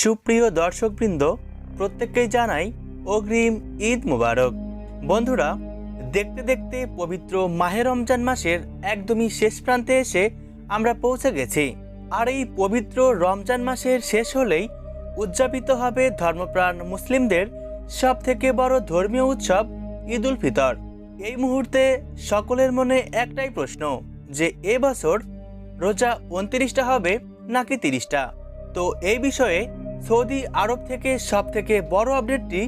সুপ্রিয় দর্শকবৃন্দ, প্রত্যেককেই জানাই অগ্রিম ঈদ মুবারক। বন্ধুরা, দেখতে দেখতে পবিত্র মাহে রমজান মাসের একদমই শেষ প্রান্তে এসে আমরা পৌঁছে গেছি। আর এই পবিত্র রমজান মাসের শেষ হলেই উদযাপিত হবে ধর্মপ্রাণ মুসলিমদের সব থেকে বড় ধর্মীয় উৎসব ঈদ উল ফিতর। এই মুহূর্তে সকলের মনে একটাই প্রশ্ন যে এবছর রোজা 29টা হবে নাকি 30টা। তো এই বিষয়ে সৌদি আরব থেকে সব থেকে বড় আপডেটটি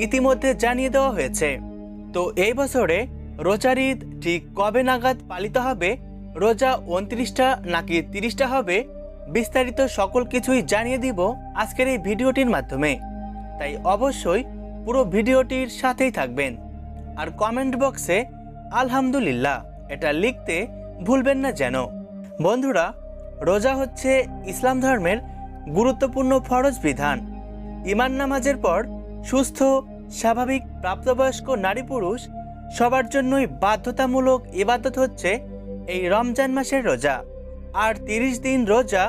ইতিমধ্যে জানিয়ে দেওয়া হয়েছে। তো এই বছরে রোজার ঈদ ঠিক কবে নাগাদ পালিত হবে, রোজা 29টা নাকি 30টা হবে, বিস্তারিত সকল কিছুই জানিয়ে দিব আজকের এই ভিডিওটির মাধ্যমে। তাই অবশ্যই পুরো ভিডিওটির সাথেই থাকবেন। আর কমেন্ট বক্সে আলহামদুলিল্লাহ এটা লিখতে ভুলবেন না যেন। বন্ধুরা, রোজা হচ্ছে ইসলাম ধর্মের গুরুত্বপূর্ণ ফরজ বিধান। ঈমান নামাজের পর সুস্থ স্বাভাবিক প্রাপ্তবয়স্ক নারী পুরুষ সবার জন্যই বাধ্যতামূলক ইবাদত হচ্ছে এই রমজান মাসের রোজা। আর 30 দিন রোজা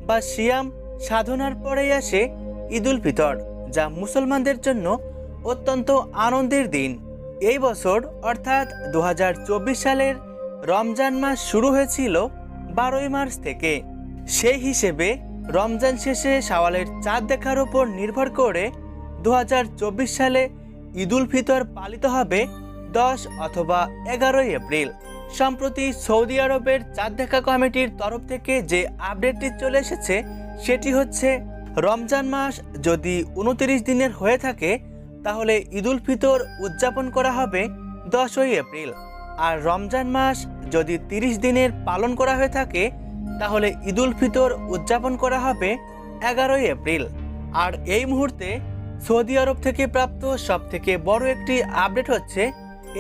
বা সিয়াম সাধনার পরেই আসে ঈদ উল ফিতর, যা মুসলমানদের জন্য অত্যন্ত আনন্দের দিন। এই বছর অর্থাৎ 2024 সালের রমজান মাস শুরু হয়েছিল 12ই মার্চ থেকে। সেই হিসেবে রমজান শেষে শাওয়ালের চাঁদ দেখার উপর নির্ভর করে 2024 সালে ঈদ উল ফিতর পালিত হবে 10 অথবা 11ই এপ্রিল। সম্প্রতি সৌদি আরবের চাঁদ দেখা কমিটির তরফ থেকে যে আপডেটটি চলে এসেছে সেটি হচ্ছে, রমজান মাস যদি 29 দিনের হয়ে থাকে তাহলে ঈদ উল ফিতর উদযাপন করা হবে 10ই এপ্রিল। আর রমজান মাস যদি 30 দিনের পালন করা হয়ে থাকে তাহলে ঈদ উল ফিতর উদযাপন করা হবে 11ই এপ্রিল। আর এই মুহূর্তে সৌদি আরব থেকে প্রাপ্ত সব থেকে বড় একটি আপডেট হচ্ছে,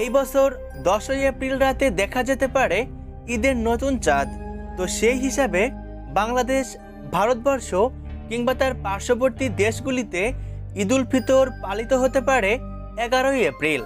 এই বছর 10ই এপ্রিল রাতে দেখা যেতে পারে ঈদের নতুন চাঁদ। তো সেই হিসাবে বাংলাদেশ, ভারতবর্ষ কিংবা তার পার্শ্ববর্তী দেশগুলিতে ঈদ উল ফিতর পালিত হতে পারে 11ই এপ্রিল।